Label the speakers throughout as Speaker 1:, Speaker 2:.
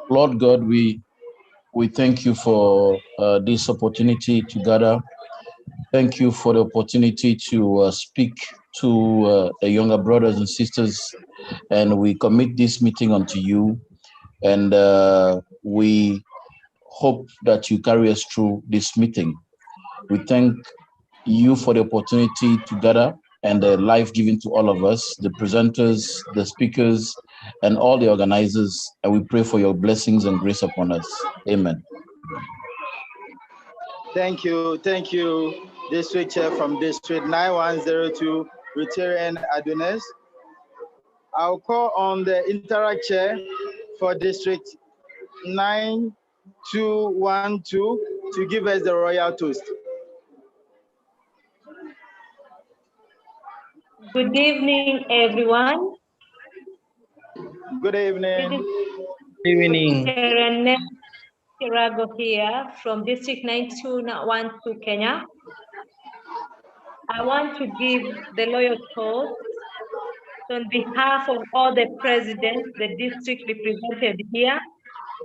Speaker 1: Lord God, we thank you for this opportunity to gather. Thank you for the opportunity to speak to the younger brothers and sisters. And we commit this meeting unto you. And we hope that you carry us through this meeting. We thank you for the opportunity to gather and the life given to all of us, the presenters, the speakers, and all the organizers. And we pray for your blessings and grace upon us. Amen.
Speaker 2: Thank you, District Chair from District 9102, Rtn Leshan. I'll call on the Interact Chair for District 9212 to give us the royal toast.
Speaker 3: Good evening, everyone.
Speaker 2: Good evening.
Speaker 4: Good evening.
Speaker 3: Rtn Kareto here from District 9212, Kenya. I want to give the loyal toast on behalf of all the presidents, the district represented here.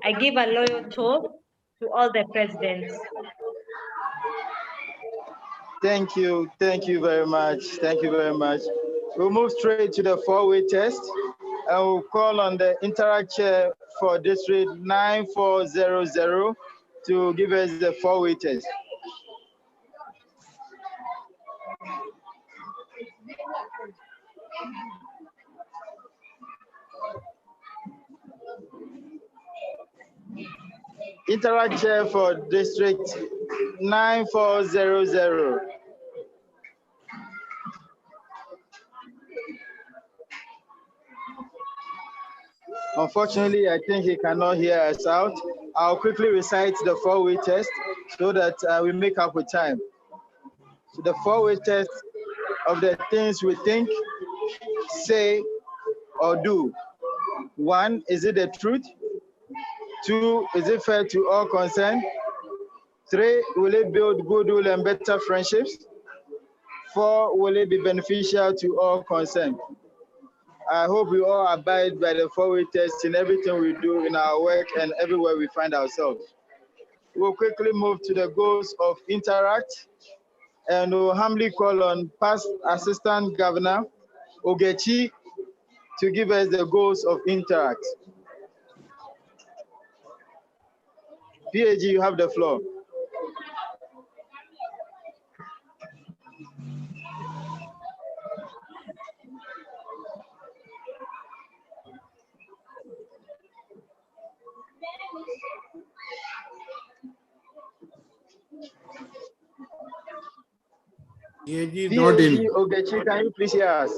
Speaker 3: I give a loyal toast to all the presidents.
Speaker 2: Thank you very much. Thank you very much. We'll move straight to the four-way test. I will call on the Interact Chair for District 9400 to give us the four-way test. Interact Chair for District 9400. Unfortunately, I think he cannot hear us out. I'll quickly recite the four-way test so that we make up with time. So the four-way test of the things we think, say, or do. 1, is it the truth? 2, is it fair to all concerned? 3, will it build goodwill and better friendships? 4, will it be beneficial to all concerned? I hope we all abide by the four-way test in everything we do in our work and everywhere we find ourselves. We'll quickly move to the goals of Interact, and we'll humbly call on past Assistant Governor Ogechi to give us the goals of Interact. PAG, you have the floor.
Speaker 5: PAG is not in.
Speaker 2: Ogechi, can you please hear us?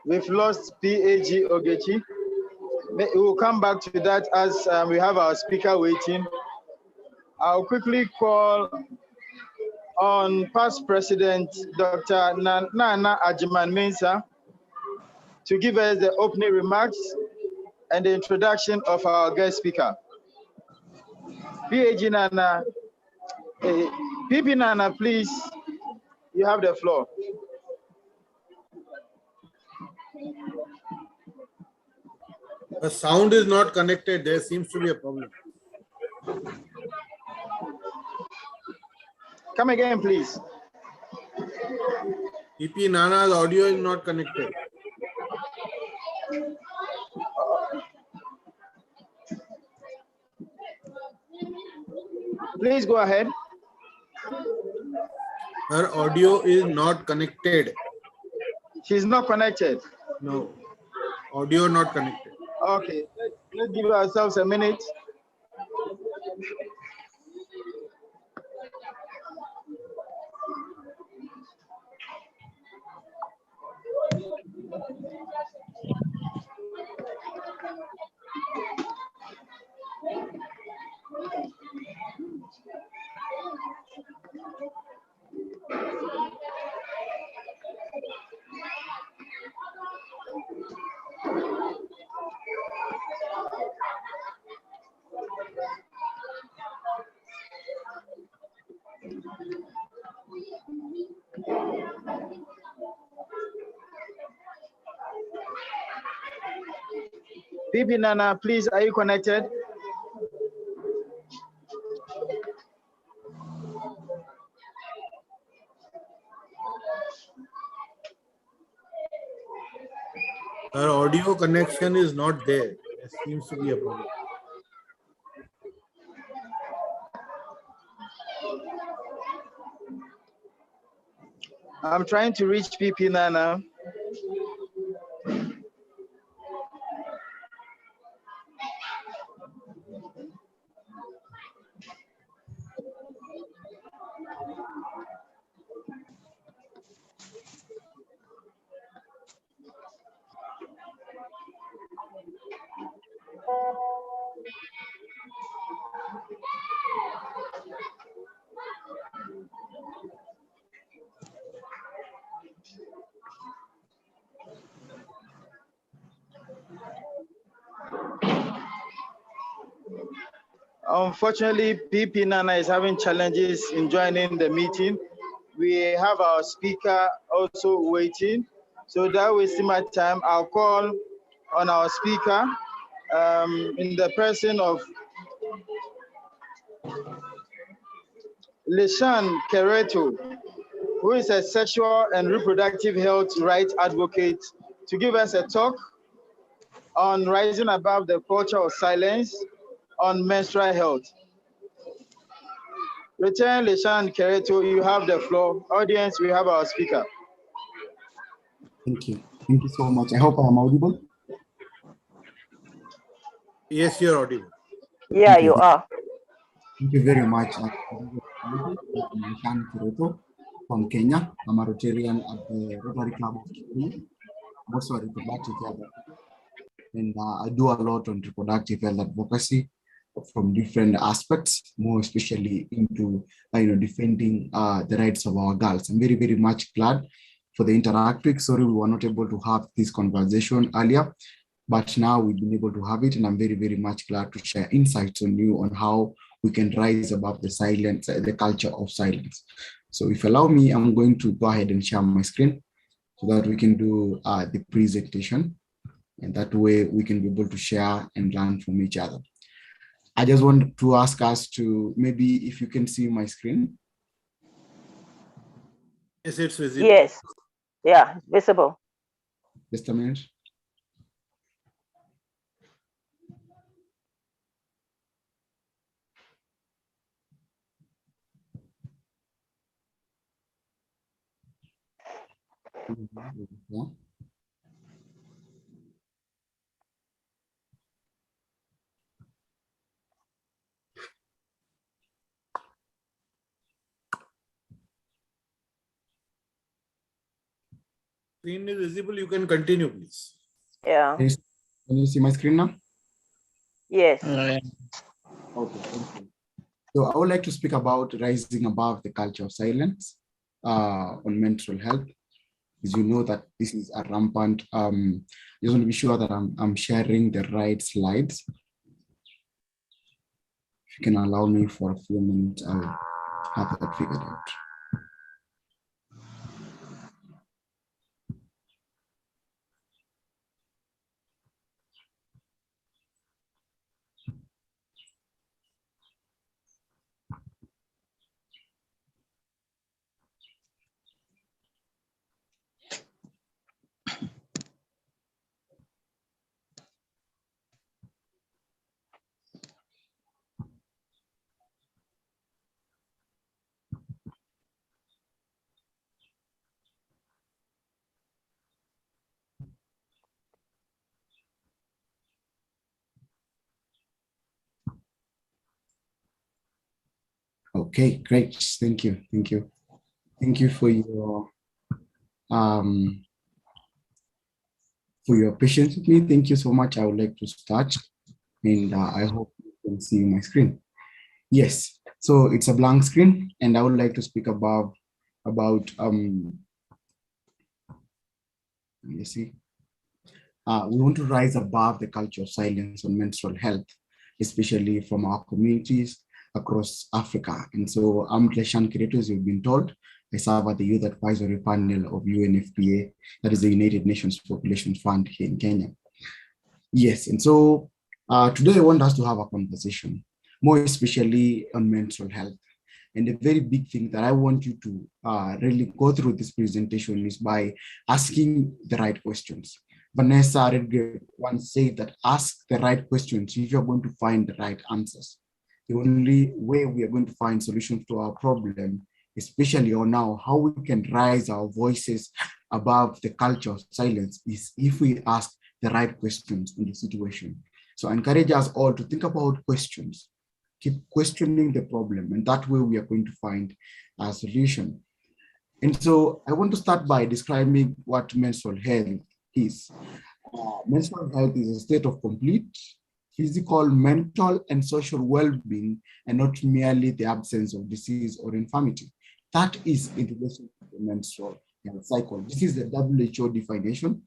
Speaker 2: We've lost PAG Ogechi. We will come back to that as we have our speaker waiting. I'll quickly call on past President Dr. Nana Ajiman-Mensah to give us the opening remarks and the introduction of our guest speaker. PAG Nana, PP Nana, please, you have the floor.
Speaker 5: The sound is not connected. There seems to be a problem.
Speaker 2: Come again, please.
Speaker 5: PP Nana's audio is not connected.
Speaker 2: Please go ahead.
Speaker 5: Her audio is not connected.
Speaker 2: She's not connected.
Speaker 5: No. Audio not connected.
Speaker 2: Okay, let's give ourselves a minute. Bibi Nana, please, are you connected?
Speaker 5: Our audio connection is not there. There seems to be a problem.
Speaker 2: I'm trying to reach PP Nana. Unfortunately, PP Nana is having challenges in joining the meeting. We have our speaker also waiting. So that wasting my time, I'll call on our speaker in the person of Leshan Kareto, who is a sexual and reproductive health rights advocate, to give us a talk on rising above the culture of silence on menstrual health. Rtn Leshan Kareto, you have the floor. Audience, we have our speaker.
Speaker 6: Thank you. Thank you so much. I hope I am audible.
Speaker 5: Yes, you're audible.
Speaker 7: Yeah, you are.
Speaker 6: Thank you very much. I'm Leshan Kareto from Kenya. I'm a Rotarian at the Rotary Club of Kenya. I'm also a reproductive health advocate. And I do a lot on reproductive health advocacy from different aspects, more especially into defending the rights of our girls. I'm very, very much glad for the interactive. Sorry, we were not able to have this conversation earlier, but now we've been able to have it, and I'm very, very much glad to share insights on you on how we can rise above the silence, the culture of silence. So if you allow me, I'm going to go ahead and share my screen so that we can do the presentation, and that way we can be able to share and learn from each other. I just want to ask us to maybe if you can see my screen.
Speaker 5: Yes, it's visible.
Speaker 7: Yes. Yeah, it's visible.
Speaker 6: Just a minute. Yeah.
Speaker 5: Screen is visible. You can continue, please.
Speaker 7: Yeah.
Speaker 6: Can you see my screen now?
Speaker 7: Yes.
Speaker 6: Okay, thank you. So I would like to speak about rising above the culture of silence on menstrual health. As you know that this is a rampant, I just want to be sure that I'm sharing the right slides. If you can allow me for a few minutes, I'll have that figured out. Okay, great. Thank you. Thank you. Thank you for your patience with me. Thank you so much. I would like to start, and I hope you can see my screen. Yes, so it's a blank screen, and I would like to speak about you see, we want to rise above the culture of silence on menstrual health, especially from our communities, across Africa. And so I'm Leshan Kareto, as you've been told. I serve at the Youth Advisory Panel of UNFPA, that is the United Nations Population Fund here in Kenya. Yes, and so today I want us to have a conversation, more especially on menstrual health. And the very big thing that I want you to really go through this presentation is by asking the right questions. Vanessa Redgrave once said that ask the right questions if you're going to find the right answers. The only way we are going to find solutions to our problem, especially or now, how we can raise our voices above the culture of silence, is if we ask the right questions in the situation. So I encourage us all to think about questions. Keep questioning the problem, and that way we are going to find a solution. And so I want to start by describing what menstrual health is. Menstrual health is a state of complete physical, mental, and social well-being, and not merely the absence of disease or infirmity. That is in relation to the menstrual health cycle. This is the WHO definition,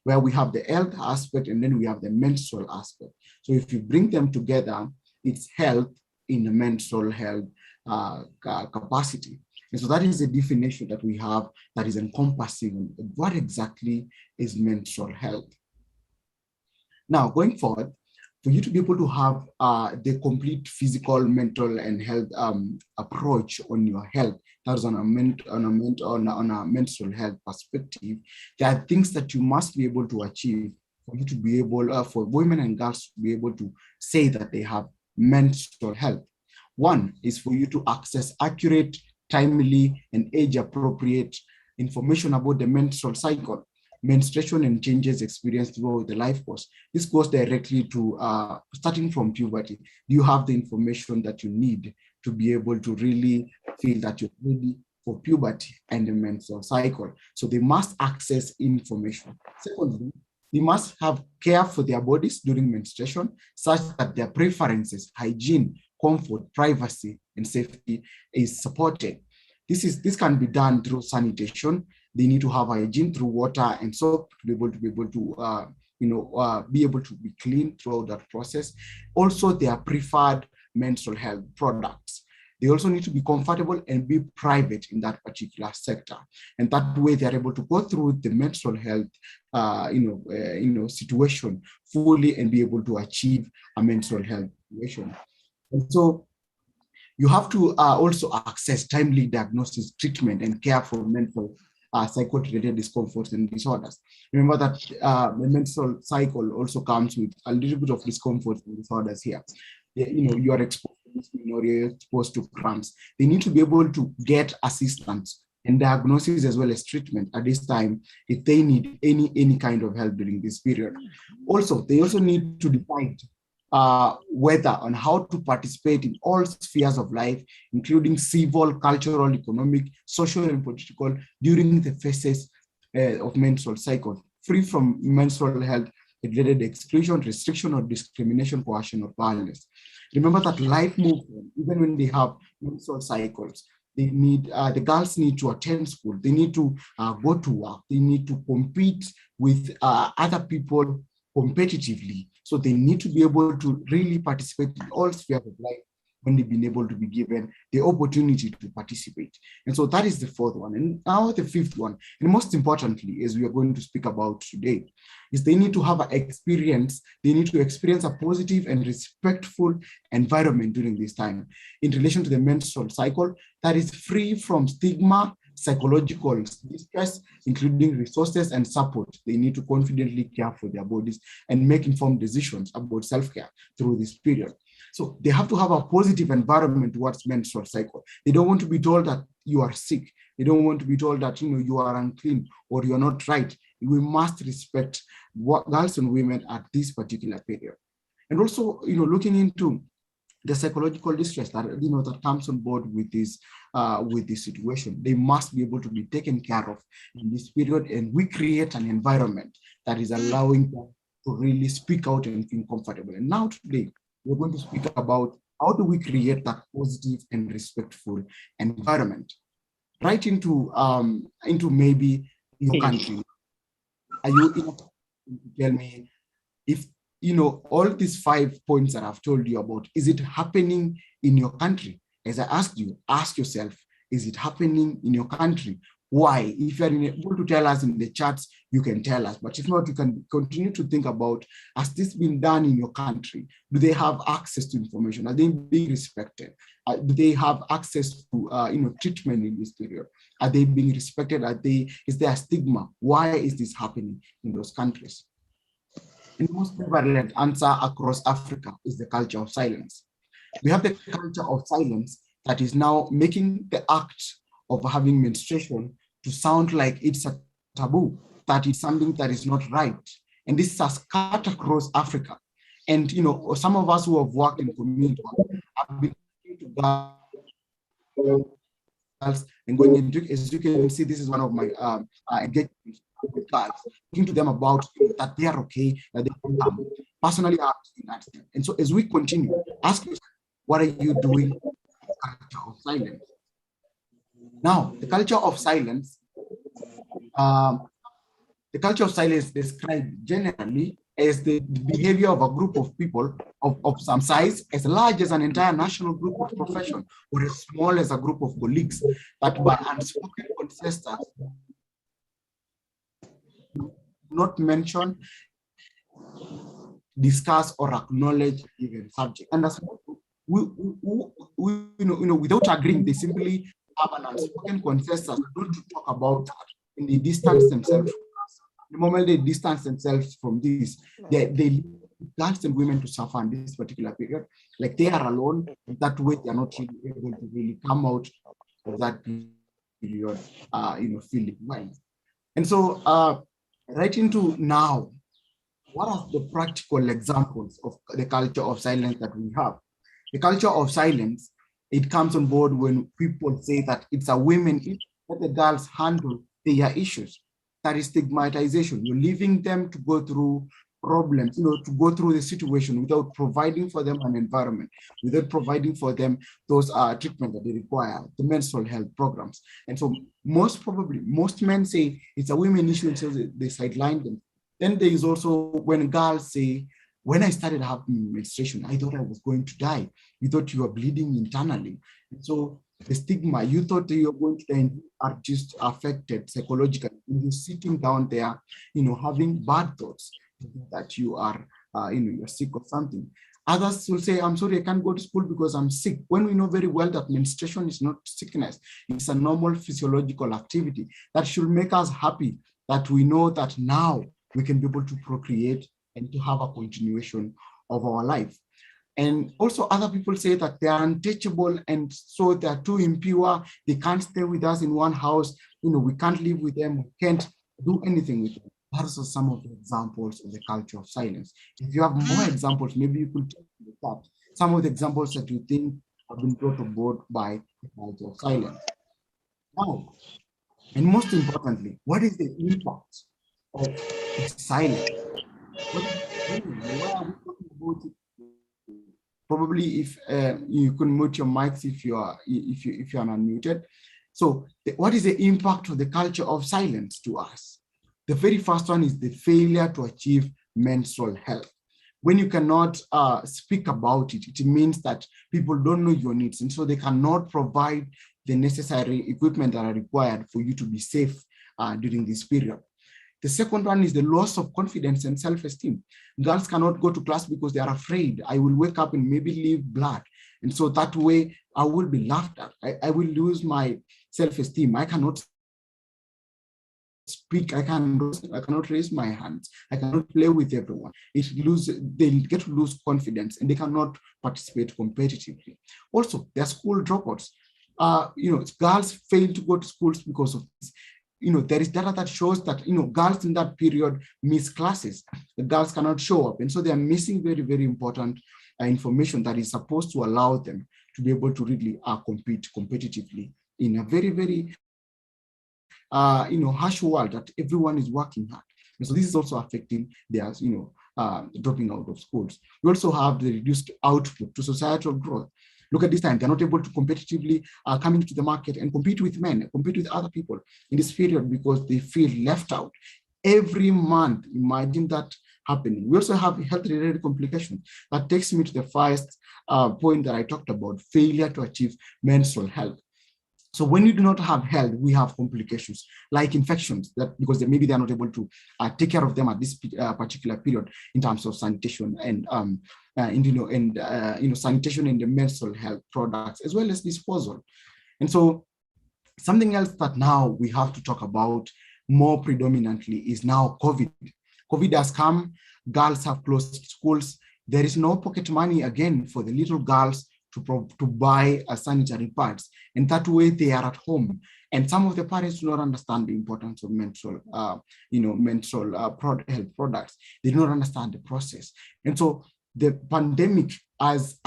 Speaker 6: where we have the health aspect and then we have the menstrual aspect. So if you bring them together, it's health in the menstrual health capacity. And so that is the definition that we have that is encompassing what exactly is menstrual health. Now, going forward, for you to be able to have the complete physical, mental, and health approach on your health, that is on a menstrual health perspective, there are things that you must be able to achieve for you to be able, for women and girls to be able to say that they have menstrual health. One is for you to access accurate, timely, and age-appropriate information about the menstrual cycle, menstruation, and changes experienced throughout the life course. This goes directly to starting from puberty. Do you have the information that you need to be able to really feel that you're ready for puberty and the menstrual cycle? So they must access information. Secondly, they must have care for their bodies during menstruation, such that their preferences, hygiene, comfort, privacy, and safety is supported. This can be done through sanitation. They need to have hygiene through water and soap to be able to be able to be clean throughout that process. Also, their preferred menstrual health products. They also need to be comfortable and be private in that particular sector, and that way they are able to go through the menstrual health, situation fully and be able to achieve a menstrual health situation. And so you have to also access timely diagnosis, treatment, and care for mental cycle-related discomforts and disorders. Remember that the menstrual cycle also comes with a little bit of discomfort and disorders here. You are exposed to or you're exposed to cramps. They need to be able to get assistance and diagnosis as well as treatment at this time if they need any kind of help during this period. Also, they also need to decide whether on how to participate in all spheres of life, including civil, cultural, economic, social, and political during the phases of menstrual cycle, free from menstrual health related exclusion, restriction, or discrimination, coercion, or violence. Remember that life moves on, even when they have menstrual cycles. They need, the girls need to attend school. They need to go to work. They need to compete with other people competitively. So they need to be able to really participate in all spheres of life when they've been able to be given the opportunity to participate. And so that is the fourth one. And now the fifth one, and most importantly, as we are going to speak about today, is they need to have an experience, they need to experience a positive and respectful environment during this time in relation to the menstrual cycle that is free from stigma, psychological distress, including resources and support. They need to confidently care for their bodies and make informed decisions about self-care through this period. So they have to have a positive environment towards menstrual cycle. They don't want to be told that you are sick. They don't want to be told that you are unclean or you're not right. We must respect girls and women at this particular period. And also, looking into the psychological distress that that comes on board with this situation, they must be able to be taken care of in this period, and we create an environment that is allowing them to really speak out and feel comfortable. And now today, we're going to speak about how do we create that positive and respectful environment. Right into maybe your country. Are you able to tell me if all these 5 points that I've told you about, is it happening in your country? As I asked you, ask yourself, is it happening in your country? Why? If you're able to tell us in the chats, you can tell us. But if not, you can continue to think about, has this been done in your country? Do they have access to information? Are they being respected? Do they have access to treatment in this period? Are they being respected? Is there a stigma? Why is this happening in those countries? And the most prevalent answer across Africa is the culture of silence. We have the culture of silence that is now making the act of having menstruation to sound like it's a taboo, that is something that is not right. And this has cut across Africa. And some of us who have worked in community have been to girls and going into, as you can see, this is one of my engagements with girls, talking to them about that they are okay, that they can come. Personally, I have to that. And so as we continue, ask yourself, what are you doing with the culture of silence? Now, the culture of silence described generally as the behavior of a group of people of some size, as large as an entire national group of profession, or as small as a group of colleagues, that by unspoken consensus not mention, discuss, or acknowledge even subject. And as without agreeing, they simply have an unspoken consensus not to talk about that, and they distance themselves. The moment they distance themselves from this, they leave girls and women to suffer in this particular period. Like they are alone, and that way they are not really able to really come out of that period, feeling well. And so, right into now, what are the practical examples of the culture of silence that we have? The culture of silence, it comes on board when people say that it's a women issue, that the girls handle their issues. That is stigmatization. You're leaving them to go through problems, to go through the situation without providing for them an environment, without providing for them those treatment that they require, the menstrual health programs. And so most men say it's a women issue, and so they sideline them. Then there is also when girls say, when I started having menstruation, I thought I was going to die. You thought you were bleeding internally. And so the stigma, you thought you were going to die, and are just affected psychologically. You're sitting down there, having bad thoughts that you are, you're sick or something. Others will say, I'm sorry, I can't go to school because I'm sick. When we know very well that menstruation is not sickness, it's a normal physiological activity that should make us happy, that we know that now we can be able to procreate and to have a continuation of our life. And also other people say that they are untouchable, and so they are too impure. They can't stay with us in one house. We can't live with them. We can't do anything with them. Those are some of the examples of the culture of silence. If you have more examples, maybe you could take the top. Some of the examples that you think have been brought aboard by the culture of silence. Now, and most importantly, what is the impact of silence? Why are we talking about it? Probably if you can mute your mics if you are unmuted. So what is the impact of the culture of silence to us? The very first one is the failure to achieve menstrual health. When you cannot speak about it, it means that people don't know your needs, and so they cannot provide the necessary equipment that are required for you to be safe during this period. The second one is the loss of confidence and self-esteem. Girls cannot go to class because they are afraid. I will wake up and maybe leave blood. And so that way I will be laughed at. I will lose my self-esteem. I cannot speak. I cannot raise my hands. I cannot play with everyone. They get to lose confidence, and they cannot participate competitively. Also, there are school dropouts. Girls fail to go to schools because of this. There is data that shows that, girls in that period miss classes. The girls cannot show up. And so they are missing very, very important information that is supposed to allow them to be able to really compete competitively in a very, very, harsh world that everyone is working hard. And so this is also affecting their, dropping out of schools. We also have the reduced output to societal growth. Look at this time, they're not able to competitively come into the market and compete with men, compete with other people in this period because they feel left out. Every month, imagine that happening. We also have health-related complications. That takes me to the first point that I talked about, failure to achieve menstrual health. So when you do not have health, we have complications like infections, that because maybe they are not able to take care of them at this particular period in terms of sanitation and sanitation in the menstrual health products, as well as disposal. And so something else that now we have to talk about more predominantly is now COVID. COVID has come, girls have closed schools. There is no pocket money again for the little girls to buy sanitary pads, and that way they are at home. And some of the parents do not understand the importance of menstrual health products. They do not understand the process. And so the pandemic has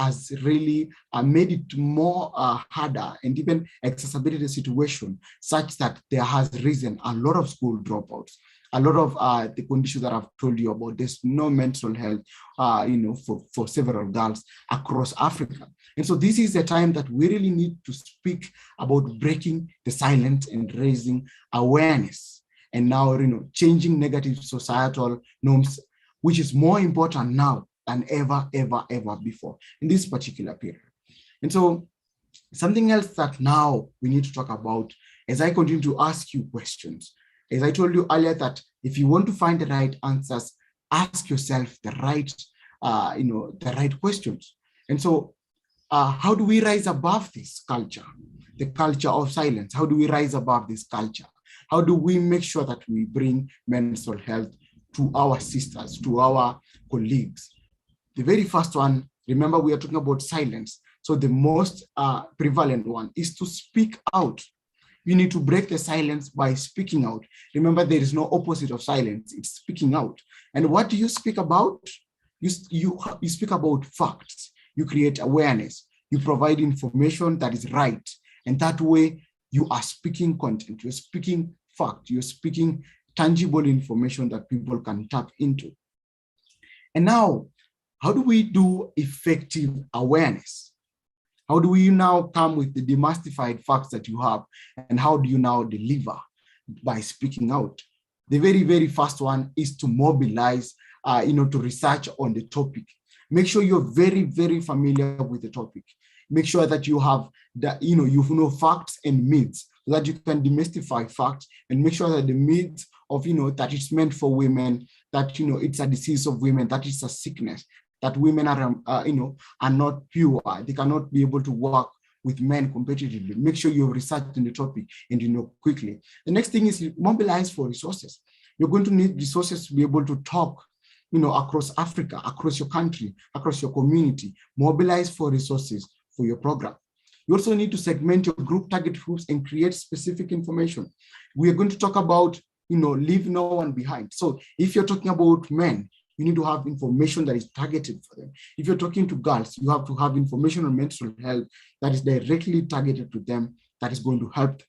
Speaker 6: really made it more harder and even exacerbated the situation such that there has risen a lot of school dropouts. A lot of the conditions that I've told you about, there's no menstrual health, for several girls across Africa. And so this is the time that we really need to speak about breaking the silence and raising awareness. And now, changing negative societal norms, which is more important now than ever before in this particular period. And so something else that now we need to talk about as I continue to ask you questions. As I told you earlier, that if you want to find the right answers, ask yourself the right questions. And so how do we rise above this culture, the culture of silence? How do we rise above this culture? How do we make sure that we bring menstrual health to our sisters, to our colleagues? The very first one, remember, we are talking about silence. So the most prevalent one is to speak out. You need to break the silence by speaking out. Remember, there is no opposite of silence, it's speaking out. And what do you speak about? You speak about facts. You create awareness. You provide information that is right. And that way you are speaking content, you're speaking fact, you're speaking tangible information that people can tap into. And now, how do we do effective awareness? How do we now come with the demystified facts that you have? And how do you now deliver? By speaking out. The very, very first one is to mobilize, to research on the topic. Make sure you're very, very familiar with the topic. Make sure that you have facts and myths, so that you can demystify facts and make sure that the myths of, that it's meant for women, that, it's a disease of women, that it's a sickness, that women are not pure. They cannot be able to work with men competitively. Make sure you've researched on the topic and quickly. The next thing is mobilize for resources. You're going to need resources to be able to talk, across Africa, across your country, across your community. Mobilize for resources for your program. You also need to segment your group target groups and create specific information. We are going to talk about, leave no one behind. So if you're talking about men, you need to have information that is targeted for them. If you're talking to girls, you have to have information on menstrual health that is directly targeted to them, that is going to help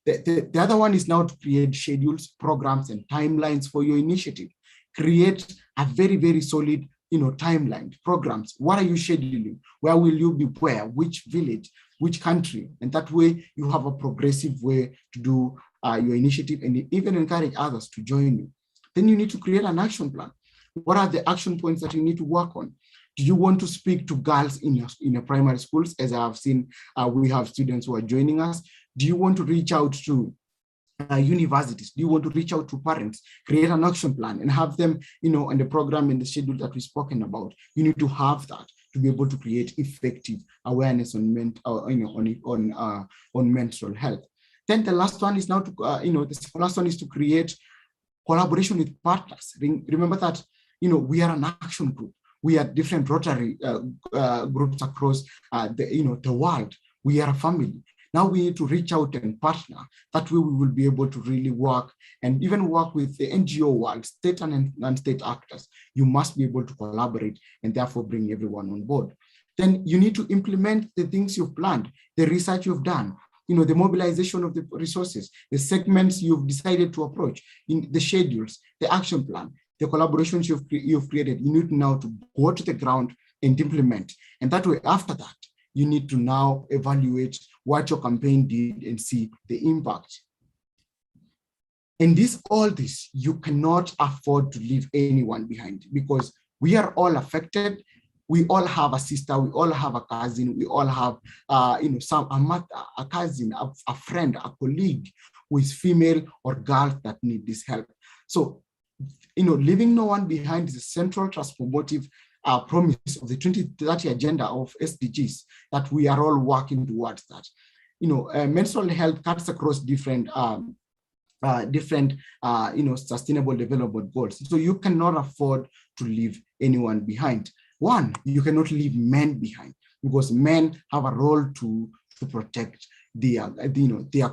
Speaker 6: them. The other one is now to create schedules, programs, and timelines for your initiative. Create a very, very solid, timeline, programs. What are you scheduling? Where will you be where? Which village? Which country? And that way you have a progressive way to do your initiative and even encourage others to join you. Then you need to create an action plan. What are the action points that you need to work on? Do you want to speak to girls in your primary schools? As I have seen, we have students who are joining us. Do you want to reach out to universities? Do you want to reach out to parents? Create an action plan and have them, on the program and the schedule that we've spoken about. You need to have that to be able to create effective awareness on menstrual health. Then the last one is now to, the last one is to create collaboration with partners. Remember that, we are an action group. We are different Rotary groups across the world. We are a family. Now we need to reach out and partner. That way we will be able to really work and even work with the NGO world, state and non-state actors. You must be able to collaborate and therefore bring everyone on board. Then you need to implement the things you've planned, the research you've done, the mobilization of the resources, the segments you've decided to approach, in the schedules, the action plan, the collaborations you've created. You need now to go to the ground and implement. And that way, after that, you need to now evaluate what your campaign did and see the impact. And all this, you cannot afford to leave anyone behind, because we are all affected. We all have a sister, we all have a cousin, we all have a cousin, a friend, a colleague who is female or girl that need this help. So, leaving no one behind is a central transformative promise of the 2030 agenda of SDGs that we are all working towards that. Menstrual health cuts across different sustainable development goals. So you cannot afford to leave anyone behind. One, you cannot leave men behind, because men have a role to protect their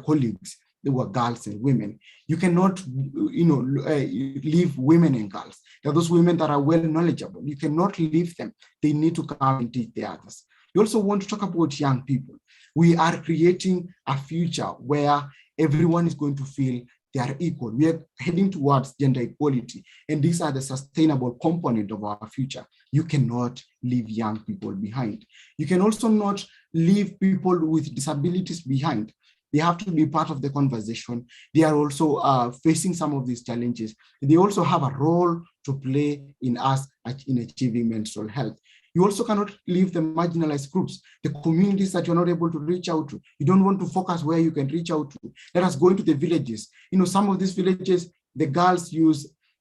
Speaker 6: colleagues. They were girls and women. You cannot, leave women and girls. There are those women that are well knowledgeable. You cannot leave them. They need to come and teach the others. You also want to talk about young people. We are creating a future where everyone is going to feel they are equal. We are heading towards gender equality, and these are the sustainable component of our future. You cannot leave young people behind. You can also not leave people with disabilities behind. They have to be part of the conversation. They are also facing some of these challenges. They also have a role to play in achieving menstrual health. You also cannot leave the marginalized groups, the communities that you're not able to reach out to. You don't want to focus where you can reach out to. Let us go into the villages. Some of these villages, the girls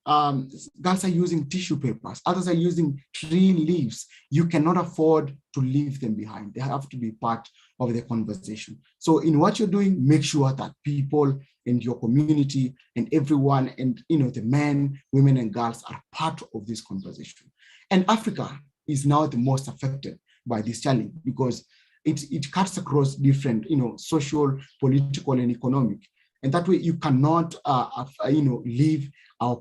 Speaker 6: are using tissue papers. Others are using tree leaves. You cannot afford to leave them behind. They have to be part of the conversation. So in what you're doing, make sure that people in your community and everyone and the men, women, and girls are part of this conversation. And Africa is now the most affected by this challenge, because it cuts across different, social, political, and economic. And that way you cannot, leave our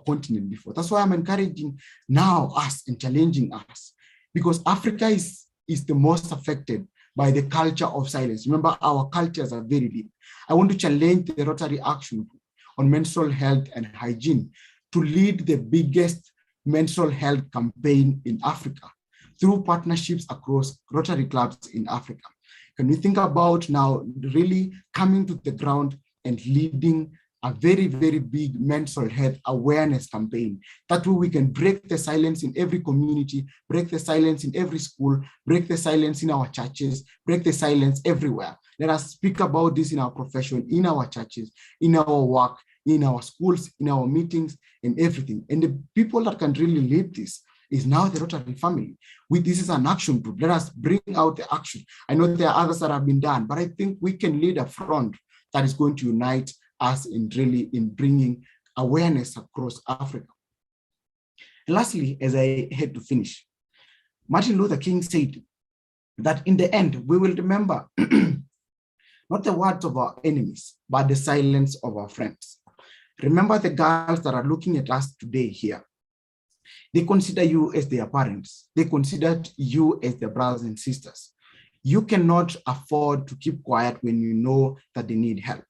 Speaker 6: continent before. That's why I'm encouraging now us and challenging us, because Africa is the most affected by the culture of silence. Remember, our cultures are very deep. I want to challenge the Rotary Action Group on menstrual health and hygiene to lead the biggest menstrual health campaign in Africa through partnerships across Rotary clubs in Africa. Can we think about now really coming to the ground and leading a very, very big menstrual health awareness campaign? That way we can break the silence in every community, break the silence in every school, break the silence in our churches, break the silence everywhere. Let us speak about this in our profession, in our churches, in our work, in our schools, in our meetings, and everything. And the people that can really lead this is now the Rotary family. This is an action group. Let us bring out the action. I know there are others that have been done, but I think we can lead a front that is going to unite us in bringing awareness across Africa. And lastly, as I had to finish, Martin Luther King said that in the end, we will remember not the words of our enemies, but the silence of our friends. Remember the girls that are looking at us today here. They consider you as their parents. They consider you as their brothers and sisters. You cannot afford to keep quiet when you know that they need help.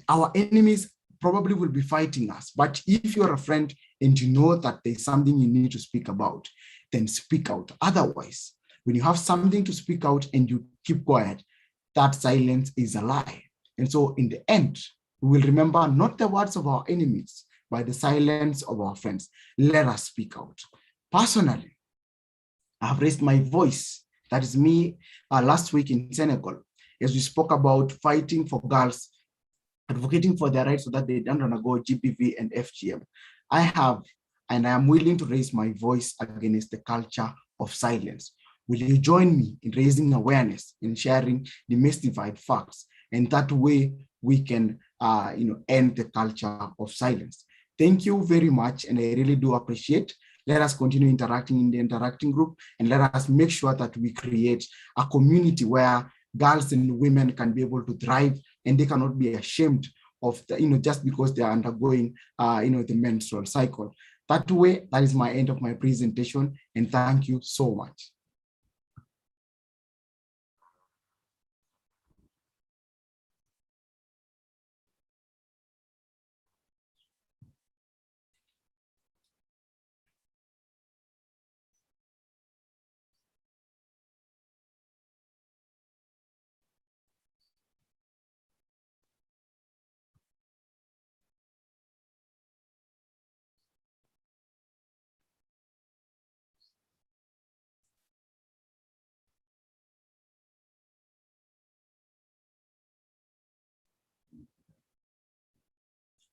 Speaker 6: Our enemies probably will be fighting us, but if you're a friend and you know that there's something you need to speak about, then speak out. Otherwise, when you have something to speak out and you keep quiet, that silence is a lie. And so in the end, we will remember not the words of our enemies, but the silence of our friends. Let us speak out. Personally, I've raised my voice. That is me last week in Senegal, as we spoke about fighting for girls, advocating for their rights so that they don't undergo GBV and FGM. I am willing to raise my voice against the culture of silence. Will you join me in raising awareness and sharing demystified facts? And that way we can end the culture of silence. Thank you very much, and I really do appreciate. Let us continue interacting in the interacting group, and let us make sure that we create a community where girls and women can be able to thrive, and they cannot be ashamed of just because they are undergoing the menstrual cycle. That way, that is my end of my presentation, and thank you so much.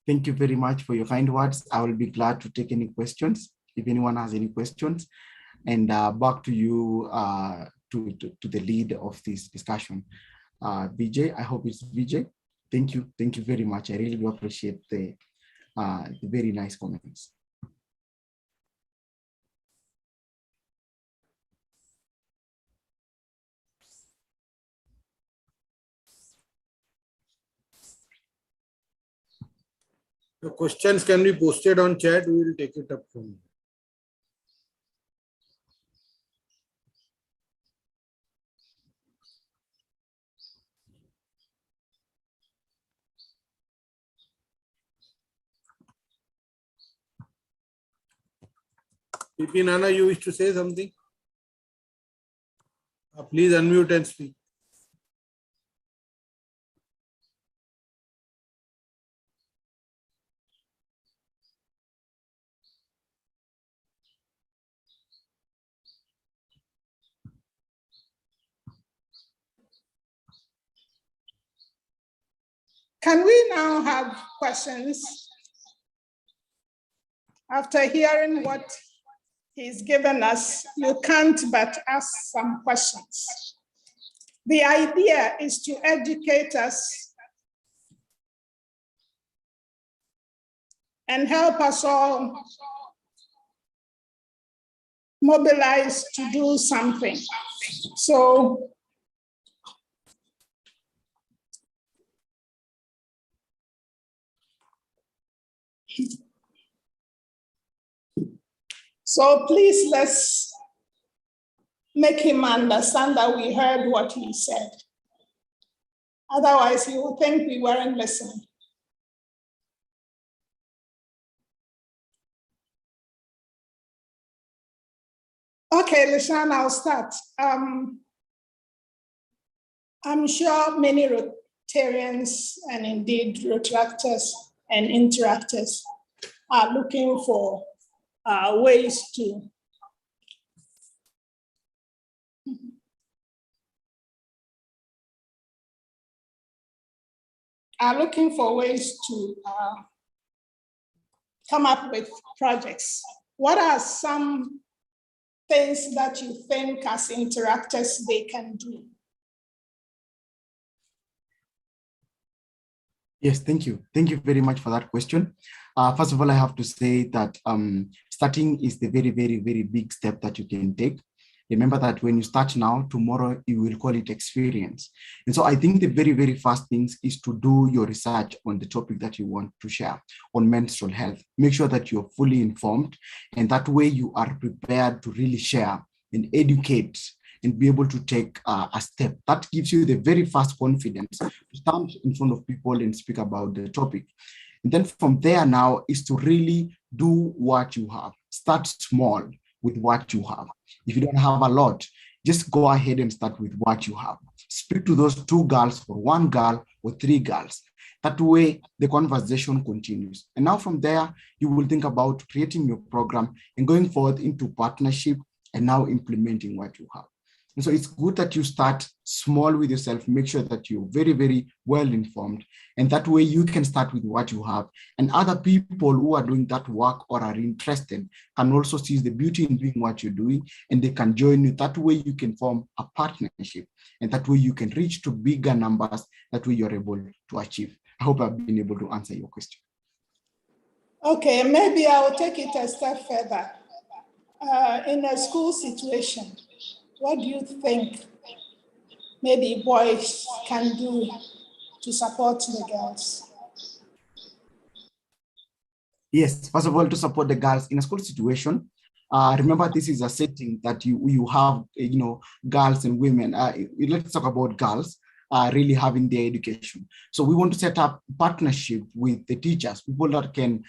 Speaker 6: Thank you very much for your kind words. I will be glad to take any questions if anyone has any questions. And back to you, to the lead of this discussion. BJ, I hope it's BJ. Thank you very much. I really do appreciate the very nice comments.
Speaker 5: The questions can be posted on chat. We will take it up from here. PP Nana, you wish to say something? Please unmute and speak.
Speaker 8: Can we now have questions? After hearing what he's given us, you can't but ask some questions. The idea is to educate us and help us all mobilize to do something. So please, let's make him understand that we heard what he said. Otherwise, he will think we weren't listening. Okay, Leshan, I'll start. I'm sure many Rotarians and indeed Rotaractors and Interactors are looking for ways to come up with projects. What are some things that you think as interactors they can do?
Speaker 6: Yes, thank you. Thank you very much for that question. First of all, I have to say that starting is the very, very, very big step that you can take. Remember that when you start now, tomorrow you will call it experience. And so I think the very, very first things is to do your research on the topic that you want to share on menstrual health. Make sure that you're fully informed, and that way you are prepared to really share and educate and be able to take a step. That gives you the very first confidence to stand in front of people and speak about the topic. And then from there now is to really do what you have. Start small with what you have. If you don't have a lot, just go ahead and start with what you have. Speak to those 2 girls or 1 girl or 3 girls. That way the conversation continues. And now from there, you will think about creating your program and going forward into partnership and now implementing what you have. And so it's good that you start small with yourself, make sure that you're very, very well informed. And that way you can start with what you have. And other people who are doing that work or are interested can also see the beauty in doing what you're doing, and they can join you. That way you can form a partnership, and that way you can reach to bigger numbers. That way you're able to achieve. I hope I've been able to answer your question.
Speaker 8: Okay, maybe I'll take it a step further. In a school situation, what do you think maybe boys can do to support the girls?
Speaker 6: Yes, first of all, to support the girls in a school situation, remember this is a setting that you have, girls and women. Let's talk about girls really having their education. So we want to set up partnership with the teachers, people that can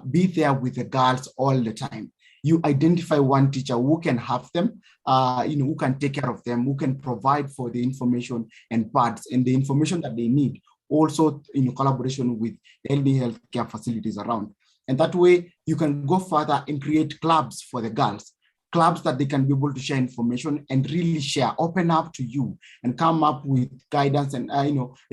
Speaker 6: be there with the girls all the time. You identify one teacher who can have them, who can take care of them, who can provide for the information and parts and the information that they need, also in collaboration with any healthcare facilities around. And that way you can go further and create clubs for the girls. clubs that they can be able to share information and really share, open up to you and come up with guidance and,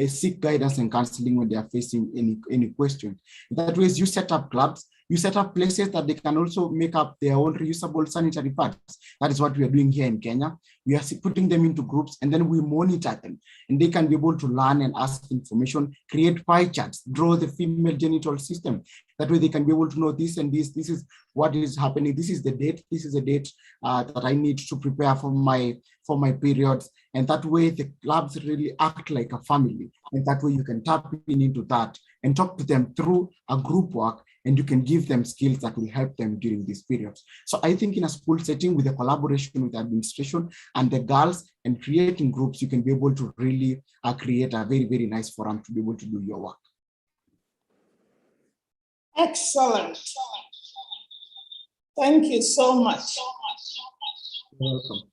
Speaker 6: seek guidance and counseling when they are facing any question. That way, you set up clubs, you set up places that they can also make up their own reusable sanitary pads. That is what we are doing here in Kenya. We are putting them into groups and then we monitor them and they can be able to learn and ask information, create pie charts, draw the female genital system. That way they can be able to know this and this is what is happening. This is the date. This is the date that I need to prepare for my periods. And that way the clubs really act like a family. And that way you can tap into that and talk to them through a group work, and you can give them skills that will help them during these periods. So I think in a school setting with a collaboration with the administration and the girls and creating groups, you can be able to really create a very, very nice forum to be able to do your work.
Speaker 8: Excellent. Thank you so much.
Speaker 6: You're welcome.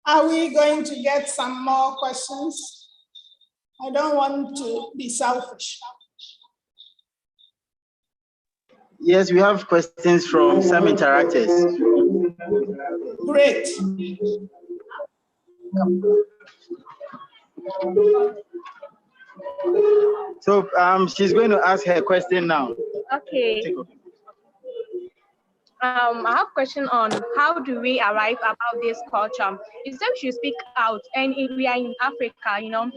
Speaker 8: Are we going to get some more questions? I don't want to be selfish.
Speaker 2: Yes, we have questions from some interactors.
Speaker 8: Great.
Speaker 2: So she's going to ask her question now.
Speaker 9: Okay. I have a question on how do we arrive about this culture? You said we should speak out, and we are in Africa, you know.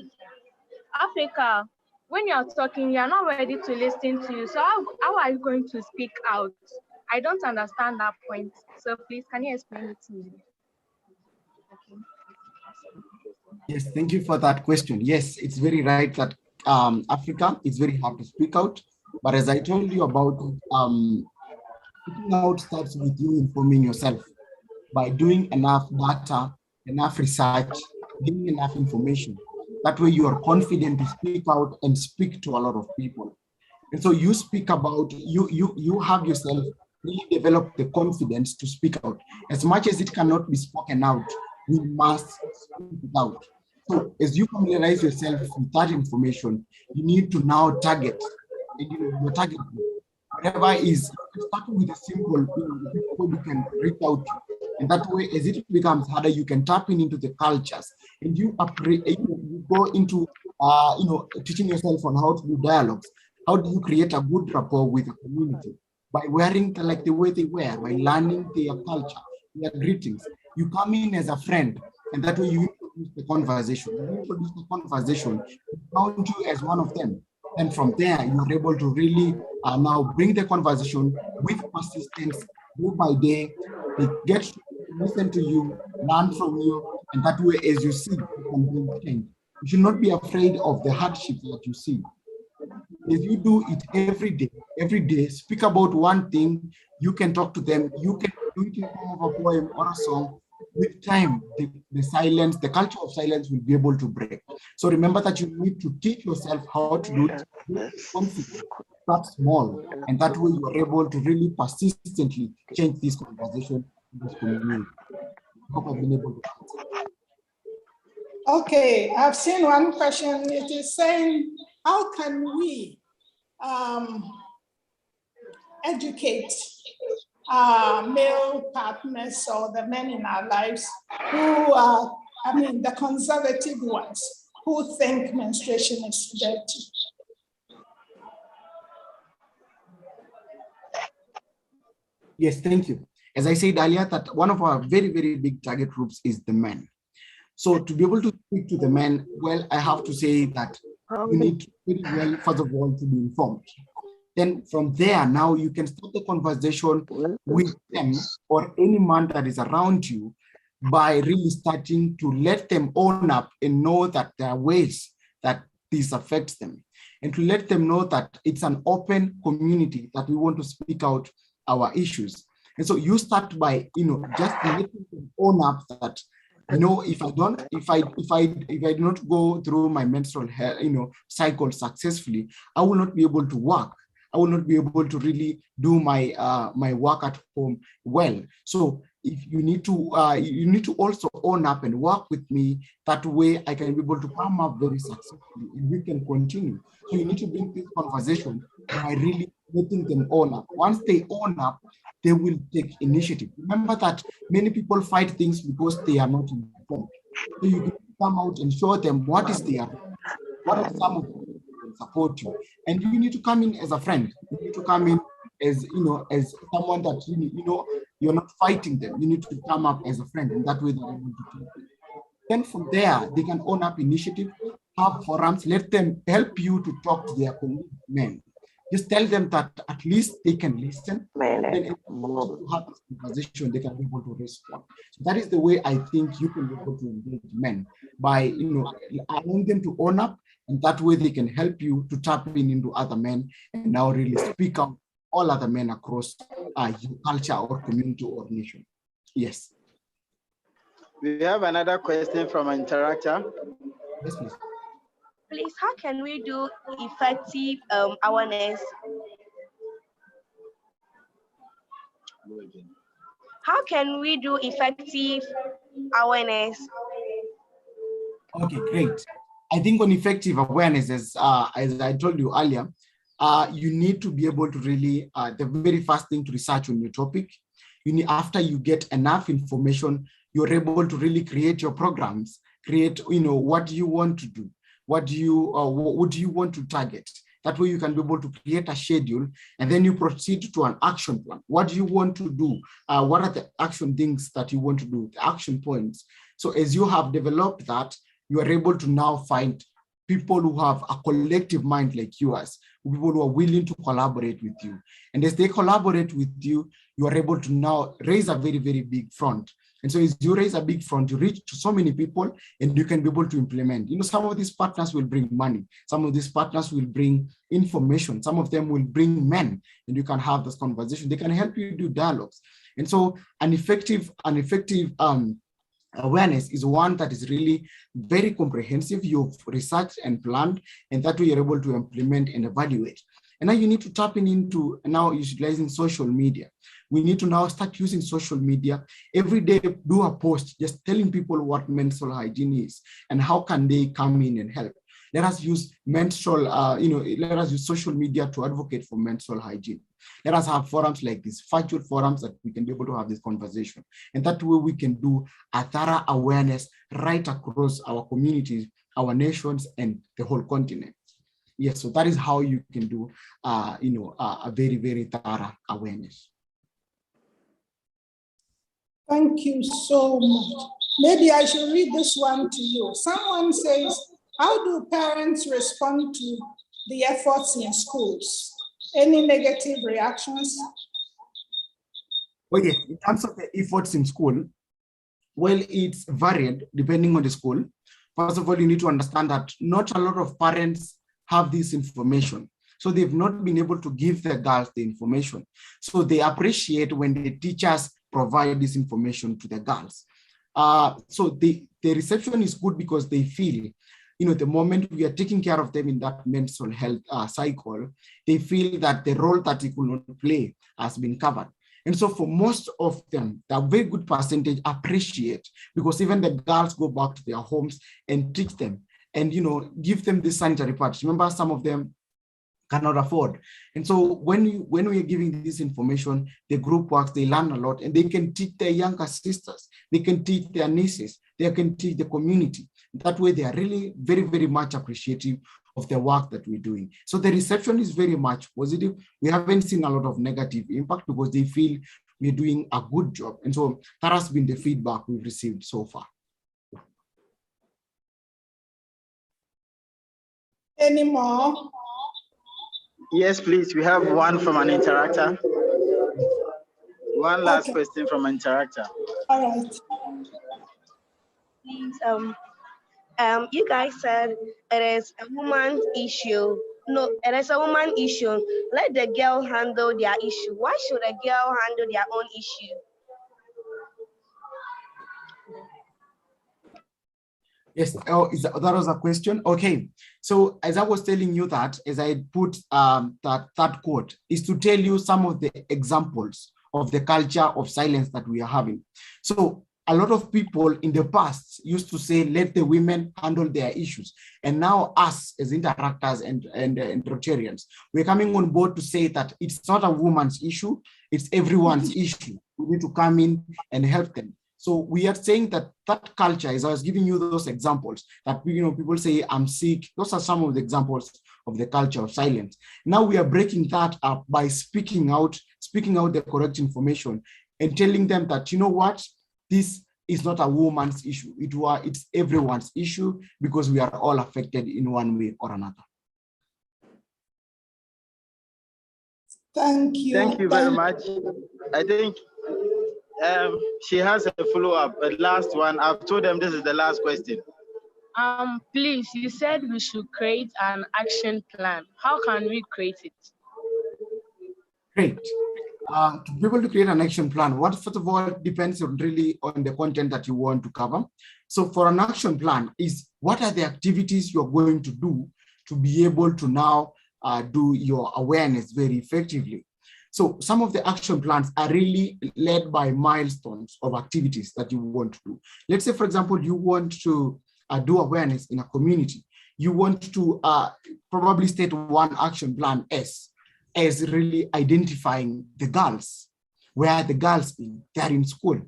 Speaker 9: Africa, when you are talking, you are not ready to listen to you. So how are you going to speak out? I don't understand that point. So please, can you explain it to me? Okay.
Speaker 6: Yes, thank you for that question. Yes, it's very right that Africa, it's very hard to speak out. But as I told you about, speaking out starts with you informing yourself by doing enough data, enough research, giving enough information. That way you are confident to speak out and speak to a lot of people. And so you speak about, you have yourself really develop the confidence to speak out. As much as it cannot be spoken out, we must speak it out. So as you familiarize yourself with that information, you need to now target, your target group. Whatever is, starting with a simple, people you can reach out to. And that way, as it becomes harder, you can tap into the cultures, and you go into, teaching yourself on how to do dialogues. How do you create a good rapport with a community? By wearing like the way they wear, by learning their culture, their greetings. You come in as a friend, and that way you introduce the conversation. You introduce the conversation, you count you as one of them. And from there, you're able to really now bring the conversation with persistence, day by day. They get to listen to you, learn from you, and that way, as you see, you can bring change. You should not be afraid of the hardships that you see. If you do it every day, speak about one thing, you can talk to them, you can do it in form of a poem or a song. With time, the silence, the culture of silence will be able to break. So remember that you need to teach yourself how to do it. Start small, and that way you are able to really persistently change this conversation in this community. I hope I've been able to answer.
Speaker 8: Okay, I've seen one question. It is saying, how can we educate male partners or the men in our lives who are, the conservative ones, who think menstruation is dirty?
Speaker 6: Yes, thank you. As I said earlier, that one of our very, very big target groups is the men. So to be able to speak to the men, well, I have to say that you need to very well, first of all, to be informed. Then from there, now you can start the conversation with them or any man that is around you by really starting to let them own up and know that there are ways that this affects them, and to let them know that it's an open community that we want to speak out our issues. And so you start by, just letting them own up that, if I do not go through my menstrual cycle successfully, I will not be able to work. I will not be able to really do my my work at home well. So if you need to also own up and work with me. That way I can be able to come up very successfully and we can continue. So you need to bring this conversation by really letting them own up. Once they own up, they will take initiative. Remember that many people fight things because they are not informed. So you can come out and show them what is their, what are some of them that can support you. And you need to come in as a friend. You need to come in as, as someone that, you're not fighting them. You need to come up as a friend, and that way they're able to talk. Then from there, they can own up initiative, have forums, let them help you to talk to their men. Just tell them that at least they can listen. Then to have this conversation, they can be able to respond. So that is the way I think you can be able to engage men, by allowing them to own up, and that way they can help you to tap into other men and now really speak out all other men across your culture or community or nation. Yes.
Speaker 2: We have another question from an interactor.
Speaker 6: Yes, please.
Speaker 10: Please, how can we do effective awareness? How can we do effective awareness?
Speaker 6: Okay, great. I think on effective awareness, as I told you earlier, you need to be able to really, the very first thing to research on your topic. You need, after you get enough information, you're able to really create your programs, create, what do you want to do? What do you want to target? That way you can be able to create a schedule, and then you proceed to an action plan. What do you want to do? What are the action things that you want to do, the action points? So as you have developed that, you are able to now find people who have a collective mind like yours, people who are willing to collaborate with you. And as they collaborate with you, you are able to now raise a very, very big front. And so as you raise a big front, you reach to so many people, and you can be able to implement. Some of these partners will bring money. Some of these partners will bring information. Some of them will bring men, and you can have this conversation. They can help you do dialogues. And so an effective awareness is one that is really very comprehensive. You've researched and planned, and that way you're able to implement and evaluate. And now you need to tap into now utilizing social media. We need to now start using social media every day. Do a post just telling people what menstrual hygiene is and how can they come in and help. Let us use menstrual, let us use social media to advocate for menstrual hygiene. Let us have forums like this, virtual forums, that we can be able to have this conversation. And that way we can do a thorough awareness right across our communities, our nations, and the whole continent. Yes, so that is how you can do, a very, very thorough awareness.
Speaker 8: Thank you so much. Maybe I should read this one to you. Someone says, how do parents respond to the efforts in schools? Any negative reactions?
Speaker 6: Well, yes, in terms of the efforts in school, well, it's varied depending on the school. First of all, you need to understand that not a lot of parents have this information. So they've not been able to give their girls the information. So they appreciate when the teachers provide this information to the girls. So the reception is good because they feel, the moment we are taking care of them in that menstrual health cycle, they feel that the role that they could not play has been covered. And so for most of them, a very good percentage appreciate, because even the girls go back to their homes and teach them and, give them the sanitary pads. Remember, some of them cannot afford. And so when we are giving this information, the group works, they learn a lot, and they can teach their younger sisters, they can teach their nieces, they can teach the community. That way they are really very, very much appreciative of the work that we're doing. So the reception is very much positive. We haven't seen a lot of negative impact because they feel we're doing a good job. And so that has been the feedback we've received so far.
Speaker 8: Any more?
Speaker 2: Yes, please. We have one from an interactor. One last question from an interactor.
Speaker 8: All right.
Speaker 10: Please, you guys said it is a woman's issue. No, it is a woman issue. Let the girl handle their issue. Why should a girl handle their own issue?
Speaker 6: Yes, that was a question. Okay, so as I was telling you that, as I put that quote, is to tell you some of the examples of the culture of silence that we are having. So a lot of people in the past used to say, let the women handle their issues. And now us as interactors and Rotarians, we're coming on board to say that it's not a woman's issue, it's everyone's issue. We need to come in and help them. So we are saying that that culture, as I was giving you those examples, that people say, I'm sick. Those are some of the examples of the culture of silence. Now we are breaking that up by speaking out the correct information and telling them that, you know what, this is not a woman's issue. It's everyone's issue because we are all affected in one way or another.
Speaker 8: Thank you.
Speaker 2: Thank you very much. I think she has a follow-up, a last one. I've told them this is the last question.
Speaker 9: Please, you said we should create an action plan. How can we create it?
Speaker 6: Great. To be able to create an action plan, first of all, depends really on the content that you want to cover. So for an action plan is, what are the activities you're going to do to be able to now do your awareness very effectively? So some of the action plans are really led by milestones of activities that you want to do. Let's say, for example, you want to do awareness in a community. You want to probably state one action plan as really identifying the girls. Where are the girls in? They're in school.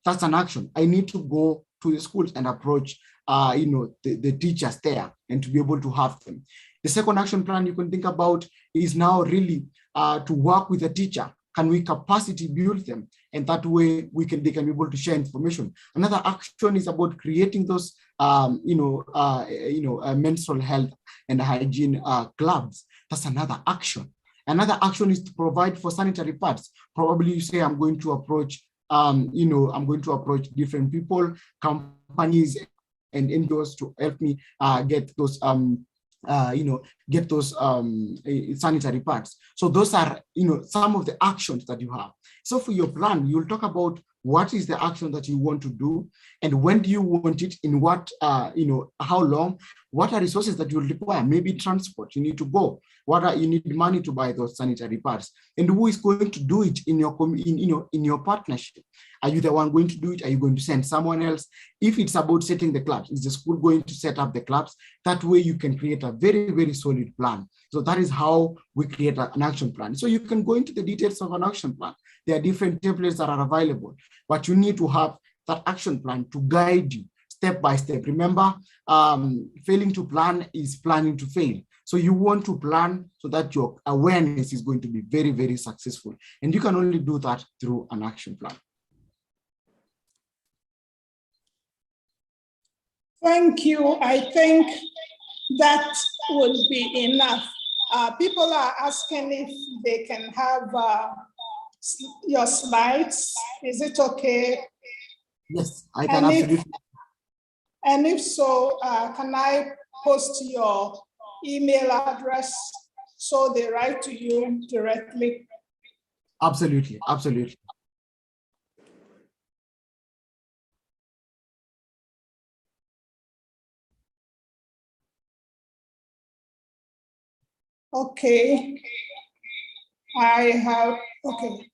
Speaker 6: That's an action. I need to go to the schools and approach the teachers there and to be able to have them. The second action plan you can think about is now really to work with a teacher. Can we capacity build them? And that way they can be able to share information. Another action is about creating those menstrual health and hygiene clubs. That's another action. Another action is to provide for sanitary pads. Probably you say, I'm going to approach different people, companies and NGOs to help me get those sanitary pads. So those are some of the actions that you have. So for your plan, you'll talk about what is the action that you want to do, and when do you want it, in what how long, what are resources that you will require, maybe transport, you need to go, you need money to buy those sanitary pads, and who is going to do it in your in your partnership. Are you the one going to do it? Are you going to send someone else? If it's about setting the clubs, is the school going to set up the clubs? That way you can create a very, very solid plan. So that is how we create an action plan. So you can go into the details of an action plan. There are different templates that are available, but you need to have that action plan to guide you step by step. Remember, failing to plan is planning to fail. So you want to plan so that your awareness is going to be very, very successful. And you can only do that through an action plan.
Speaker 8: Thank you. I think that will be enough. People are asking if they can have your slides. Is it okay?
Speaker 6: Yes, I can absolutely.
Speaker 8: And if so, can I post your email address so they write to you directly?
Speaker 6: Absolutely, absolutely.
Speaker 8: Okay, I have, okay.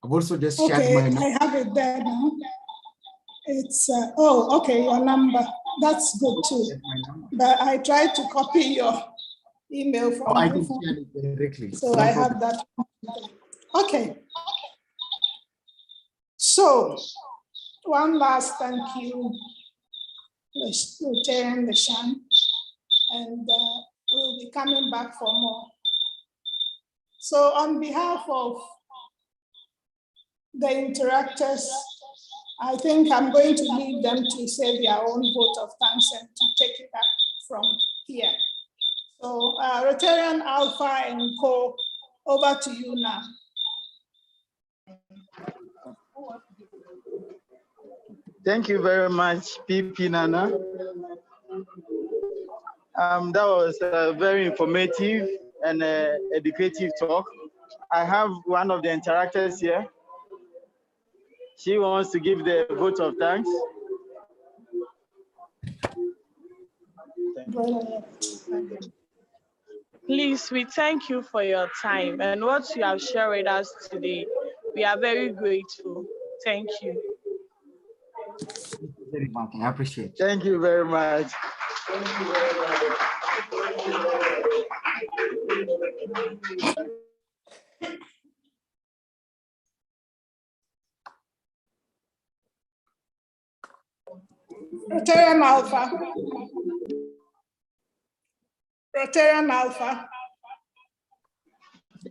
Speaker 6: I've also just shared my number.
Speaker 8: I have it there now. It's, oh, okay, your number. That's good too. But I tried to copy your email from
Speaker 6: I
Speaker 8: my
Speaker 6: can
Speaker 8: phone.
Speaker 6: share it directly.
Speaker 8: So
Speaker 6: No
Speaker 8: I
Speaker 6: problem.
Speaker 8: have that. Okay. So, one last thank you, Rtn Leshan, and we'll be coming back for more. So on behalf of the interactors, I think I'm going to leave them to say their own vote of thanks and to take it up from here. So Rotarian Alpha and Co, over to you now.
Speaker 2: Thank you very much, PP Nana. That was a very informative and educative talk. I have one of the interactors here. She wants to give the vote of thanks.
Speaker 9: Please, we thank you for your time and what you have shared with us today. We are very grateful. Thank you.
Speaker 6: Thank you very much. I appreciate it.
Speaker 2: Thank you very much. Thank you very much.
Speaker 8: Rtn Alpha. Rtn Alpha.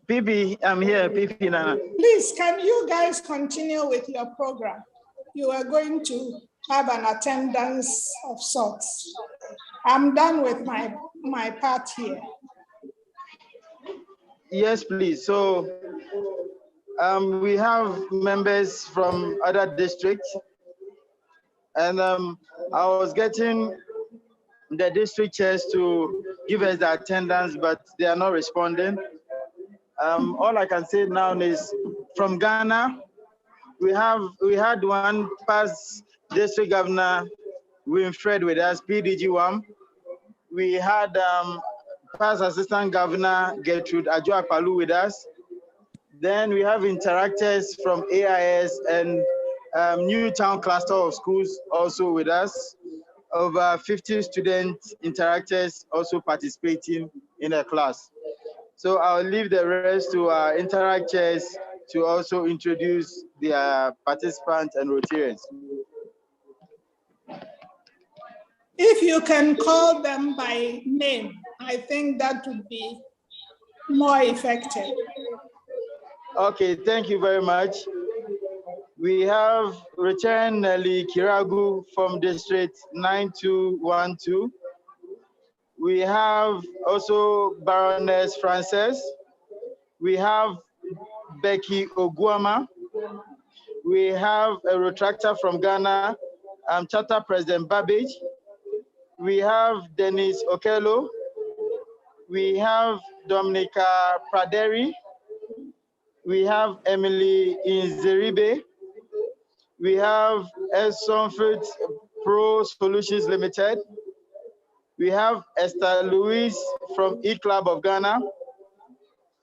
Speaker 2: PP, I'm here, PP Nana.
Speaker 8: Please, can you guys continue with your program? You are going to have an attendance of sorts. I'm done with my part here.
Speaker 2: Yes, please. So we have members from other districts, and I was getting the district chairs to give us the attendance, but they are not responding. All I can say now is from Ghana, we had one past district governor, Winfred, with us, PDG1. We had past assistant governor, Gertrude Adjoa-Palu, with us. Then we have interactors from AIS and Newtown cluster of schools also with us. Over 50 student interactors also participating in the class. So I'll leave the rest to our interactors to also introduce their participants and Rotarians.
Speaker 8: If you can call them by name, I think that would be more effective.
Speaker 2: Okay, thank you very much. We have Rtn Nelly Kiragu from District 9212. We have also Baroness Frances. We have Becky Oguama. We have a retractor from Ghana, Charter President Babbage. We have Dennis Okello. We have Dominica Praderi. We have Emily Inzeribe. We have Elsonford Pro Solutions Limited. We have Esther Louise from E-Club of Ghana.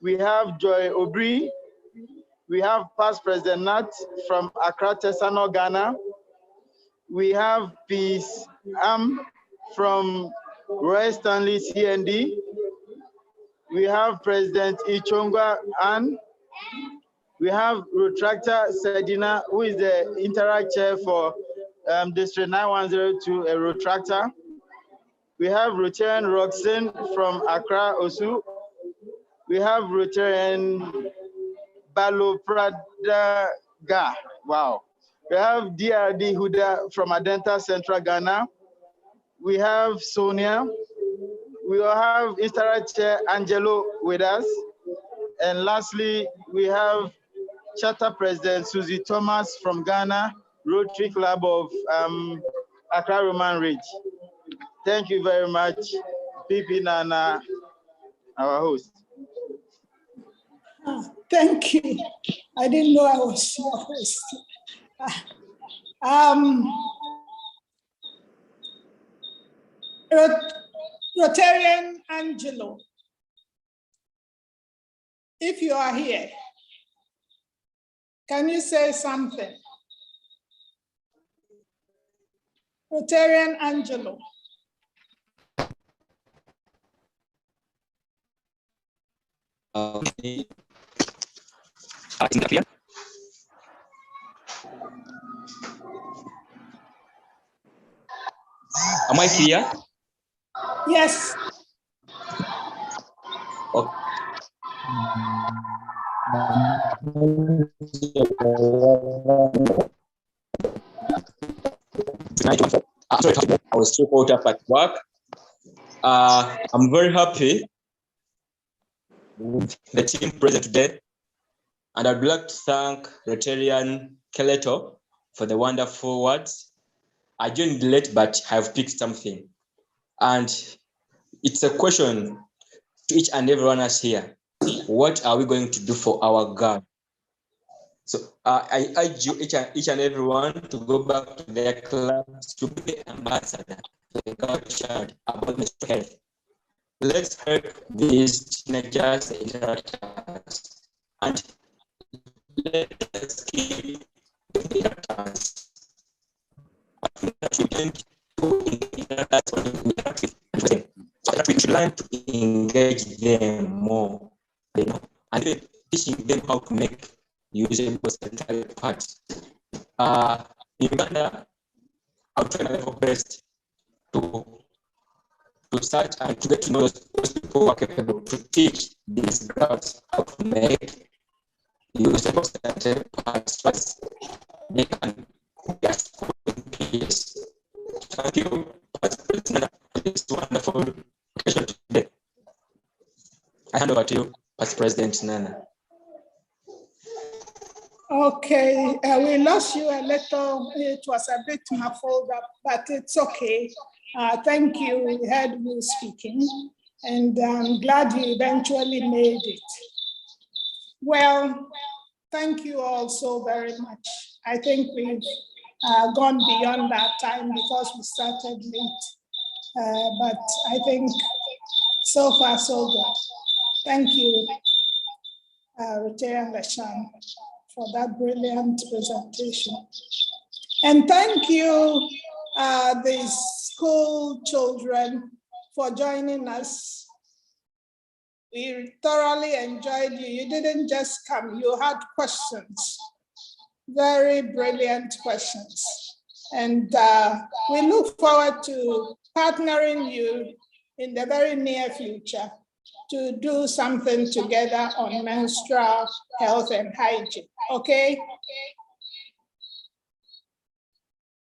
Speaker 2: We have Joy Obri. We have past President Nat from Accra, Tesano, Ghana. We have Peace Am from Royal Stanley CND. We have President Ichongwa Ann. We have Retractor Sedina, who is the Interact Chair for District 9102, a Retractor. We have Rtn Roxanne from Accra, Osu. We have Rtn Balo Pradaga. Wow. We have DRD Huda from Adenta Central Ghana. We have Sonia. We will have Interact Chair Angelo with us. And lastly, we have Charter President Susie Thomas from Ghana, Rotary Club of Accra Roman Ridge. Thank you very much, PP Nana, our host.
Speaker 8: Thank you. I didn't know I was your host. Rotarian Angelo, if you are here, can you say something? Rotarian Angelo.
Speaker 11: Okay. Is that clear? Am I clear?
Speaker 8: Yes.
Speaker 11: Okay. Sorry, I was too caught up at work. I'm very happy with the team present today, and I'd like to thank Rtn Kareto for the wonderful words. I joined late, but I've picked something, and it's a question to each and everyone else here. What are we going to do for our God? So I urge you, each and everyone, to go back to their clubs to be the ambassador the girl shared about menstrual health. Let's help these teenagers interact and let's keep the interactions. I think that we can interact with them. So that we should learn to engage them more, you know, and then teaching them how to make usable sanitary pads. In Uganda, I'll try my level best to start and to get to know those people who are capable to teach these girls how to make usable sanitary pads first. They can just peace. Thank you. It's wonderful occasion today. I hand over to you, Vice President Nana.
Speaker 8: Okay, we lost you a little. It was a bit muffled up, but it's okay. Thank you. We heard you speaking, and I'm glad you eventually made it. Well, thank you all so very much. I think we've gone beyond that time because we started late, but I think so far so good. Thank you, Rtn Leshan, for that brilliant presentation. And thank you, the school children, for joining us. We thoroughly enjoyed you. You didn't just come, you had questions, very brilliant questions. And we look forward to partnering you in the very near future to do something together on menstrual health and hygiene, okay?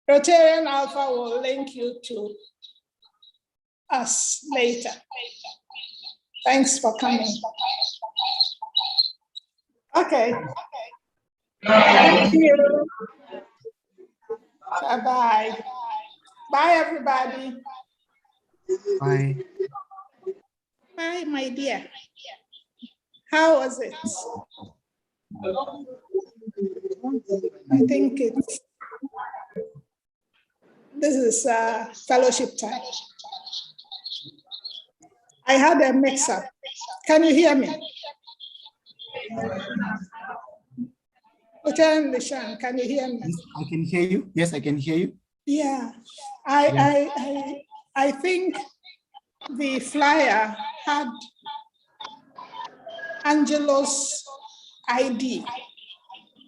Speaker 8: Rotarian Alpha will link you to us later. Thanks for coming. Okay. Thank you. Bye-bye. Bye, everybody.
Speaker 6: Bye.
Speaker 8: Bye, my dear. How was it? I think this is fellowship time. I had a mix-up. Can you hear me? Rtn Leshan, can you hear me?
Speaker 6: Yes, I can hear you. Yes, I can hear you.
Speaker 8: Yeah, I think the flyer had Angelo's ID.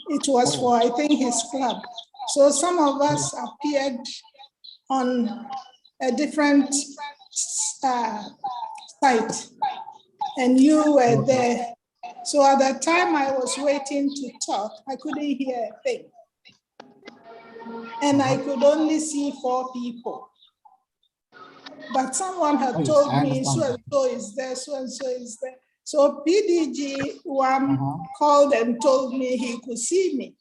Speaker 8: It was for, I think, his club. So some of us appeared on a different site, and you were there. So at the time I was waiting to talk, I couldn't hear a thing. And I could only see 4 people. But someone had told me so-and-so is there, so-and-so is there. So PDG1 called and told me he could see me.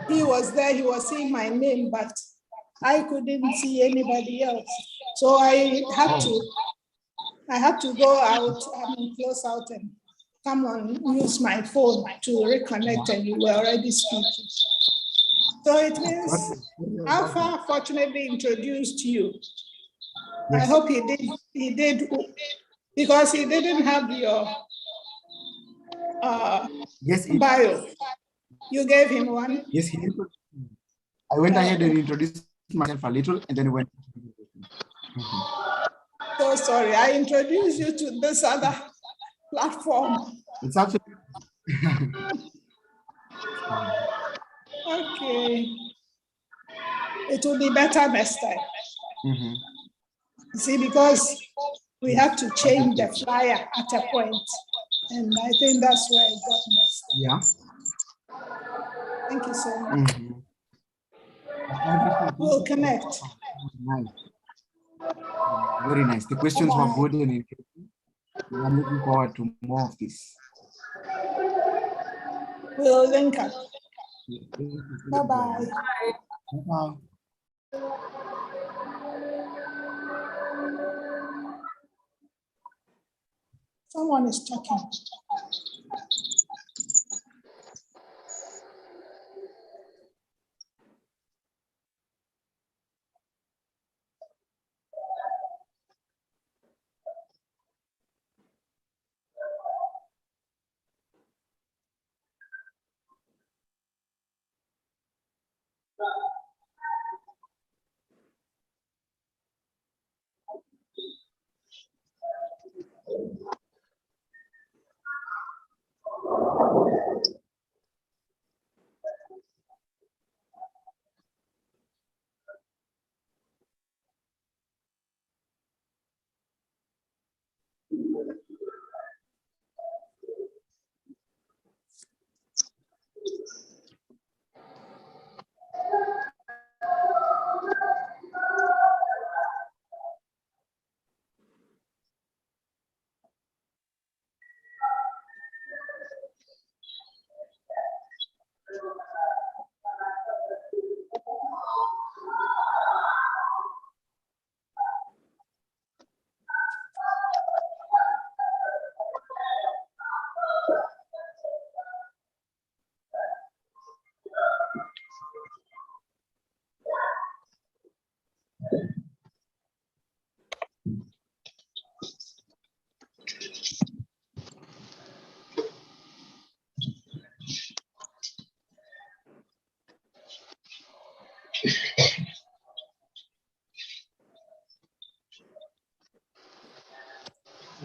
Speaker 8: He was there, he was seeing my name, but I couldn't see anybody else. So I had to go out, close out and come on, use my phone to reconnect, and you were already speaking. So it means Alpha fortunately introduced you. Yes. I hope he did, because he didn't have your bio. You gave him one?
Speaker 6: Yes, he did. I went ahead and introduced myself a little, and then went.
Speaker 8: So sorry, I introduced you to this other platform.
Speaker 6: It's absolutely.
Speaker 8: Okay. It will be better next time. See, because we have to change the flyer at a point, and I think that's where it got messed up.
Speaker 6: Yeah.
Speaker 8: Thank you so much. We'll connect.
Speaker 6: Nice. Very nice. The questions were good and interesting. I'm looking forward to more of this.
Speaker 8: We'll link up. Bye-bye.
Speaker 6: Bye-bye.
Speaker 8: Someone is talking.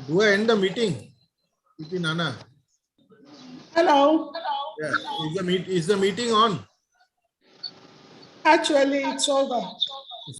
Speaker 5: Do I end the meeting? Nana.
Speaker 8: Hello.
Speaker 5: Yeah. Is the meeting on?
Speaker 8: Actually, it's over.